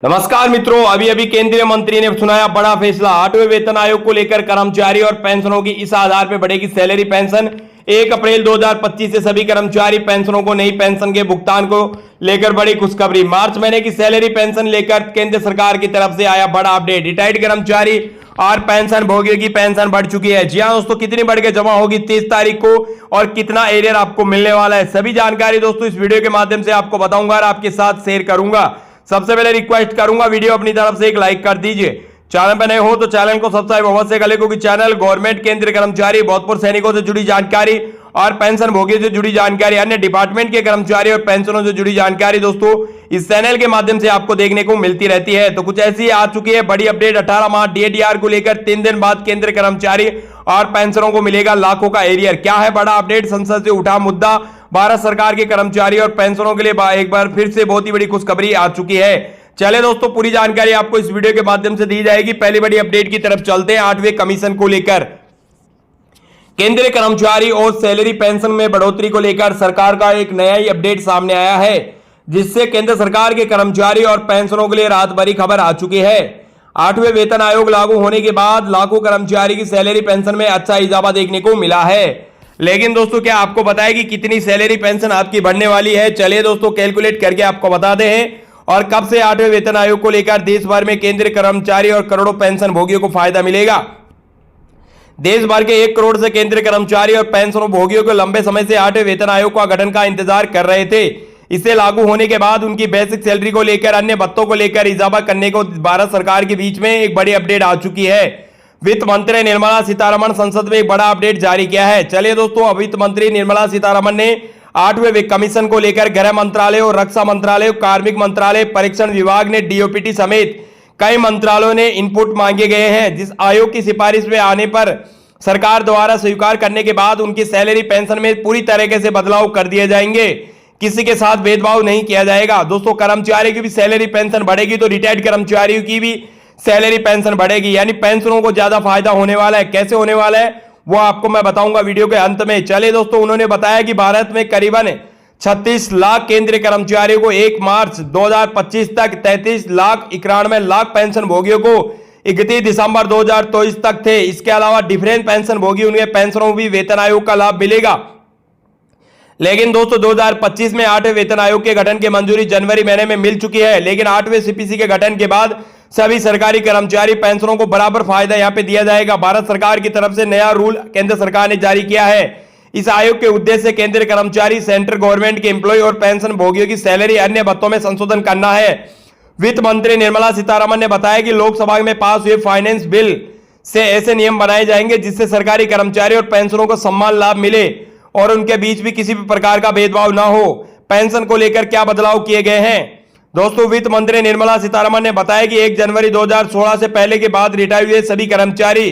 नमस्कार मित्रों, अभी अभी केंद्रीय मंत्री ने सुनाया बड़ा फैसला। 8वें वेतन आयोग को लेकर कर्मचारी और पेंशनों की इस आधार पर बढ़ेगी सैलरी पेंशन। 1 अप्रैल 2025 से सभी कर्मचारी पेंशनों को नई पेंशन के भुगतान को लेकर बड़ी खुशखबरी। मार्च महीने की सैलरी पेंशन लेकर केंद्र सरकार की तरफ से आया बड़ा अपडेट। रिटायर्ड कर्मचारी और पेंशन भोगियों की पेंशन बढ़ चुकी है। जी हां दोस्तों, कितनी बढ़ के जमा होगी 30 तारीख को और कितना एरियर आपको मिलने वाला है, सभी जानकारी दोस्तों इस वीडियो के माध्यम से आपको बताऊंगा और आपके साथ शेयर करूंगा। सबसे पहले रिक्वेस्ट करूंगा, वीडियो अपनी तरफ से एक लाइक कर दीजिए। चैनल पर नए हो तो चैनल को सब्सक्राइब अवश्य कर ले, क्योंकि चैनल गवर्नमेंट, केंद्रीय कर्मचारी, भूतपूर्व सैनिकों से जुड़ी जानकारी और पेंशन भोगियों से जुड़ी जानकारी, अन्य डिपार्टमेंट के कर्मचारी और पेंशनों से जुड़ी जानकारी दोस्तों इस चैनल के माध्यम से आपको देखने को मिलती रहती है। तो कुछ ऐसी आ चुकी है बड़ी अपडेट। 18 मार्च डीएडीआर को लेकर 3 दिन बाद केंद्रीय कर्मचारी और पेंशनों को मिलेगा लाखों का एरियर। क्या है बड़ा अपडेट? संसद से उठा मुद्दा। भारत सरकार के कर्मचारी और पेंशनों के लिए एक बार फिर से बहुत ही बड़ी खुशखबरी आ चुकी है। चले दोस्तों, पूरी जानकारी आपको इस वीडियो के माध्यम से दी जाएगी। पहली बड़ी अपडेट की तरफ चलते हैं। 8वें कमीशन को लेकर केंद्रीय कर्मचारी और सैलरी पेंशन में बढ़ोतरी को लेकर सरकार का एक नया ही अपडेट सामने आया है, जिससे केंद्र सरकार के कर्मचारी और पेंशनों के लिए राहत भरी खबर आ चुकी है। 8वें वेतन आयोग लागू होने के बाद लाखों कर्मचारी की सैलरी पेंशन में अच्छा इजाफा देखने को मिला है। लेकिन दोस्तों, क्या आपको पता है कि कितनी सैलरी पेंशन आपकी बढ़ने वाली है? चलिए दोस्तों, कैलकुलेट करके आपको बताते हैं। और कब से 8वें वेतन आयोग को लेकर देश भर में केंद्रीय कर्मचारी और करोड़ों पेंशन भोगियों को फायदा मिलेगा। देश भर के 1 करोड़ से केंद्रीय कर्मचारी और पेंशन भोगियों को लंबे समय से 8वें वेतन आयोग का गठन का इंतजार कर रहे थे। इसे लागू होने के बाद उनकी बेसिक सैलरी को लेकर, अन्य भत्तों को लेकर इजाफा करने को भारत सरकार के बीच में एक बड़ी अपडेट आ चुकी है। वित्त मंत्री निर्मला सीतारमण संसद में एक बड़ा अपडेट जारी किया है। चलिए दोस्तों, वित्त मंत्री निर्मला सीतारमण ने 8वें कमीशन को लेकर गृह मंत्रालय और रक्षा मंत्रालय, कार्मिक मंत्रालय, परीक्षण विभाग ने, डीओपीटी समेत कई मंत्रालयों ने इनपुट मांगे गए हैं, जिस आयोग की सिफारिश में आने पर सरकार द्वारा स्वीकार करने के बाद उनकी सैलरी पेंशन में पूरी तरीके से बदलाव कर दिए जाएंगे। किसी के साथ भेदभाव नहीं किया जाएगा। दोस्तों, कर्मचारी की भी सैलरी पेंशन बढ़ेगी तो रिटायर्ड कर्मचारियों की भी सैलरी पेंशन बढ़ेगी, यानी पेंशनों को ज्यादा फायदा होने वाला है। कैसे होने वाला है वो आपको मैं बताऊंगा वीडियो के अंत में। चलिए दोस्तों, उन्होंने बताया कि भारत में करीबन 36 लाख केंद्रीय कर्मचारियों को 1 मार्च 2025 तक 33,91,00,000 पेंशन भोगियों को 31 दिसंबर 2023 तक थे। इसके अलावा डिफरेंट पेंशन भोगी उनके पेंशनों भी वेतन आयोग का लाभ मिलेगा। लेकिन दोस्तों, 2025 में 8वें वेतन आयोग के गठन की मंजूरी जनवरी महीने में मिल चुकी है। लेकिन 8वें सीपीसी के गठन के बाद सभी सरकारी कर्मचारी पेंशनों को बराबर फायदा यहां पे दिया जाएगा। भारत सरकार की तरफ से नया रूल केंद्र सरकार ने जारी किया है। इस आयोग के उद्देश्य केंद्रीय कर्मचारी, सेंट्रल गवर्नमेंट के एम्प्लॉय और पेंशन भोगियों की सैलरी, अन्य भत्तों में संशोधन करना है। वित्त मंत्री निर्मला सीतारमण ने बताया कि लोकसभा में पास हुए फाइनेंस बिल से ऐसे नियम बनाए जाएंगे जिससे सरकारी कर्मचारी और पेंशनों को समान लाभ मिले और उनके बीच भी किसी भी प्रकार का भेदभाव ना हो। पेंशन को लेकर क्या बदलाव किए गए हैं? दोस्तों, वित्त मंत्री निर्मला सीतारमण ने बताया कि 1 जनवरी 2016 से पहले के बाद रिटायर हुए सभी कर्मचारी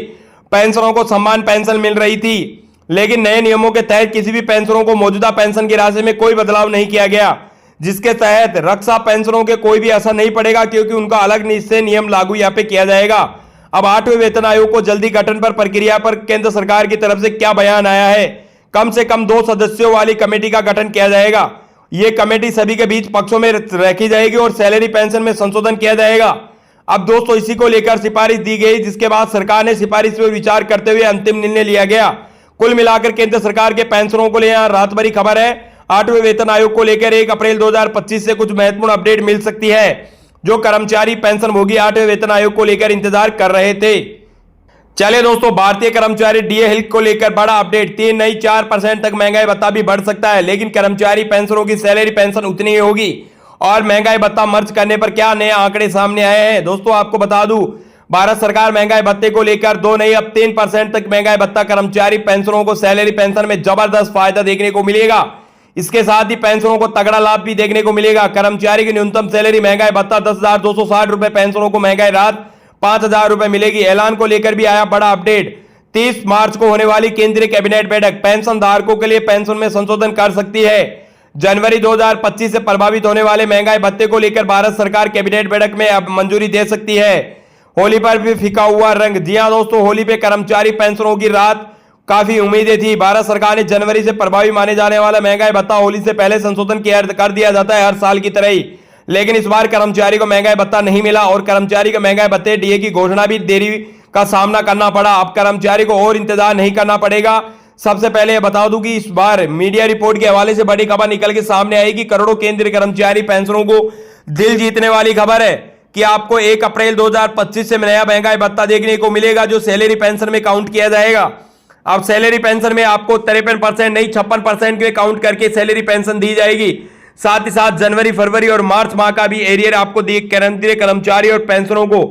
पेंशनों को समान पेंशन मिल रही थी। लेकिन नए नियमों के तहत किसी भी पेंशनों को मौजूदा पेंशन की राशि में कोई बदलाव नहीं किया गया, जिसके तहत रक्षा पेंशनों के कोई भी असर नहीं पड़ेगा, क्योंकि उनका अलग से नियम लागू यहाँ पे किया जाएगा। अब 8वें वेतन आयोग को जल्दी गठन पर प्रक्रिया पर केंद्र सरकार की तरफ से क्या बयान आया है? कम से कम 2 सदस्यों वाली कमेटी का गठन किया जाएगा। यह कमेटी सभी के बीच पक्षों में रखी जाएगी और सैलरी पेंशन में संशोधन किया जाएगा। अब दोस्तों, इसी को लेकर सिफारिश दी गई, जिसके बाद सरकार ने सिफारिश पर विचार करते हुए अंतिम निर्णय लिया गया। कुल मिलाकर केंद्र सरकार के पेंशनों को लेकर राहत भरी खबर है। 8वें वेतन आयोग को लेकर 1 अप्रैल 2025 से कुछ महत्वपूर्ण अपडेट मिल सकती है, जो कर्मचारी पेंशन भोगी 8वें वेतन आयोग को लेकर इंतजार कर रहे थे। चले दोस्तों, भारतीय कर्मचारी डीए हेल्थ को लेकर बड़ा अपडेट। 3 नहीं 4% तक महंगाई भत्ता भी बढ़ सकता है, लेकिन कर्मचारी पेंशनों की सैलरी पेंशन उतनी ही होगी। और महंगाई भत्ता मर्ज करने पर क्या नए आंकड़े सामने आए हैं? दोस्तों, आपको बता दूं, भारत सरकार महंगाई भत्ते को लेकर 2 नहीं अब 3% तक महंगाई भत्ता कर्मचारी पेंशनों को सैलरी पेंशन में जबरदस्त फायदा देखने को मिलेगा। इसके साथ ही पेंशनों को तगड़ा लाभ भी देखने को मिलेगा। कर्मचारी की न्यूनतम सैलरी महंगाई भत्ता 10,260 रुपए, पेंशनों को महंगाई राहत 5,000 रुपए मिलेगी। ऐलान को लेकर भी आया बड़ा अपडेट। 30 मार्च को होने वाली केंद्रीय कैबिनेट बैठक पेंशन धारकों के लिए पेंशन में संशोधन कर सकती है। जनवरी 2025 से प्रभावित होने वाले महंगाई भत्ते को लेकर भारत सरकार कैबिनेट बैठक में अब मंजूरी दे सकती है। होली पर भी फीका हुआ रंग। जी हां दोस्तों, होली पे कर्मचारी पेंशनों की राहत काफी उम्मीदें थी। भारत सरकार ने जनवरी से प्रभावी माने जाने वाला महंगाई भत्ता होली से पहले संशोधन कर दिया जाता है हर साल की तरह ही। लेकिन इस बार कर्मचारी को महंगाई भत्ता नहीं मिला और कर्मचारी को महंगाई भत्ते डीए की घोषणा भी देरी का सामना करना पड़ा। अब कर्मचारी को और इंतजार नहीं करना पड़ेगा। सबसे पहले बता दूं कि इस बार मीडिया रिपोर्ट के हवाले से बड़ी खबर निकल के सामने आई कि करोड़ों केंद्रीय कर्मचारी पेंशनरों को दिल जीतने वाली खबर है कि आपको 1 अप्रैल 2025 से नया महंगाई भत्ता देखने को मिलेगा, जो सैलरी पेंशन में काउंट किया जाएगा। अब सैलरी पेंशन में आपको 53% नहीं 56% के काउंट करके सैलरी पेंशन दी जाएगी। साथ ही साथ जनवरी, फरवरी और मार्च माह का भी एरियर आपको केंद्रीय कर्मचारी और पेंशनों को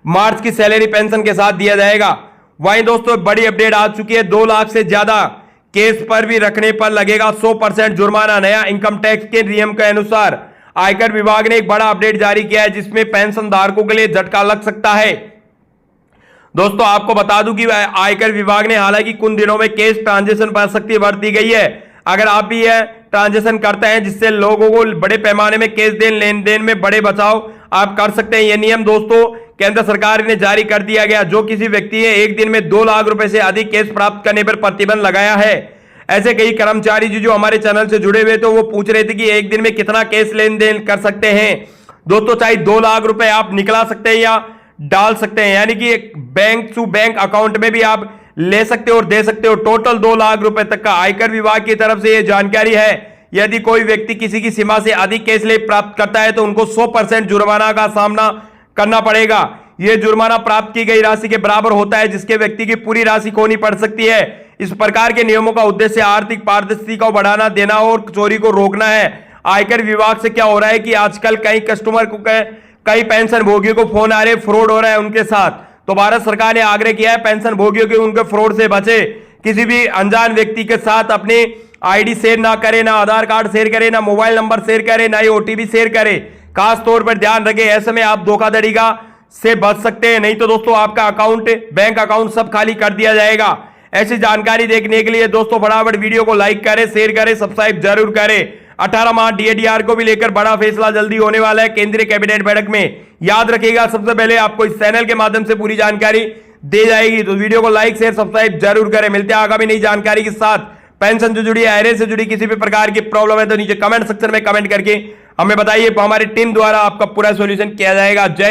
मार्च की सैलरी पेंशन के साथ दिया जाएगा। वहीं दोस्तों बड़ी अपडेट आ चुकी है, 2 लाख से ज्यादा केस पर भी रखने पर लगेगा 100% जुर्माना। नया इनकम टैक्स के नियम के अनुसार आयकर विभाग ने एक बड़ा अपडेट जारी किया है, जिसमें पेंशन धारकों के लिए झटका लग सकता है। दोस्तों आपको बता दूं कि आयकर विभाग ने हालांकि कुछ दिनों में केस ट्रांजेक्शन पर सख्ती बरत दी गई है। अगर आप भी यह ट्रांजेक्शन करते हैं जिससे लोगों को बड़े पैमाने में केस लेन देन में बड़े बचाव आप कर सकते हैं। यह नियम दोस्तों केंद्र सरकार ने जारी कर दिया गया, जो किसी व्यक्ति ने एक दिन में 2 लाख रुपए से अधिक केस प्राप्त करने पर प्रतिबंध लगाया है। ऐसे कई कर्मचारी जो हमारे चैनल से जुड़े हुए थे वो पूछ रहे थे कि एक दिन में कितना केस लेन देन कर सकते हैं। दोस्तों चाहे 2 लाख रुपए आप निकला सकते हैं या डाल सकते हैं, यानी कि बैंक टू बैंक अकाउंट में भी आप ले सकते हो और दे सकते हो। टोटल 2 लाख रुपए तक का आयकर विभाग की तरफ से यह जानकारी है। यदि कोई व्यक्ति किसी की सीमा से अधिक केस ले प्राप्त करता है तो उनको 100% जुर्माना का सामना करना पड़ेगा। यह जुर्माना प्राप्त की गई राशि के बराबर होता है, जिसके व्यक्ति की पूरी राशि खोनी पड़ सकती है। इस प्रकार के नियमों का उद्देश्य आर्थिक पारदर्शिता को बढ़ाना देना और चोरी को रोकना है। आयकर विभाग से क्या हो रहा है कि आजकल कई कस्टमर को कई पेंशन भोगियों को फोन आ रहे, फ्रॉड हो रहा है उनके साथ। तो भारत सरकार ने आग्रह किया है पेंशन भोगियों के उनके फ्रॉड से बचे। किसी भी अनजान व्यक्ति के साथ अपने आईडी शेयर ना करें, ना आधार कार्ड शेयर करें, ना मोबाइल नंबर शेयर करें, ना ही ओटीपी शेयर करें। खास तौर पर ध्यान रखें, ऐसे में आप धोखाधड़ी से बच सकते हैं, नहीं तो दोस्तों आपका अकाउंट, बैंक अकाउंट सब खाली कर दिया जाएगा। ऐसी जानकारी देखने के लिए दोस्तों फटाफट वीडियो को लाइक करें, शेयर करें, सब्सक्राइब जरूर करें। 18 माह डीएडीआर को भी लेकर बड़ा फैसला जल्दी होने वाला है केंद्रीय कैबिनेट बैठक में। याद रखिएगा सबसे पहले आपको इस चैनल के माध्यम से पूरी जानकारी दी जाएगी, तो वीडियो को लाइक शेयर सब्सक्राइब जरूर करें। मिलते हैं आगामी नई जानकारी के साथ। पेंशन से जुड़ी, एरियर से जुड़ी किसी भी प्रकार की प्रॉब्लम है तो नीचे कमेंट सेक्शन में कमेंट करके हमें बताइए, हमारी टीम द्वारा आपका पूरा सॉल्यूशन किया जाएगा। जय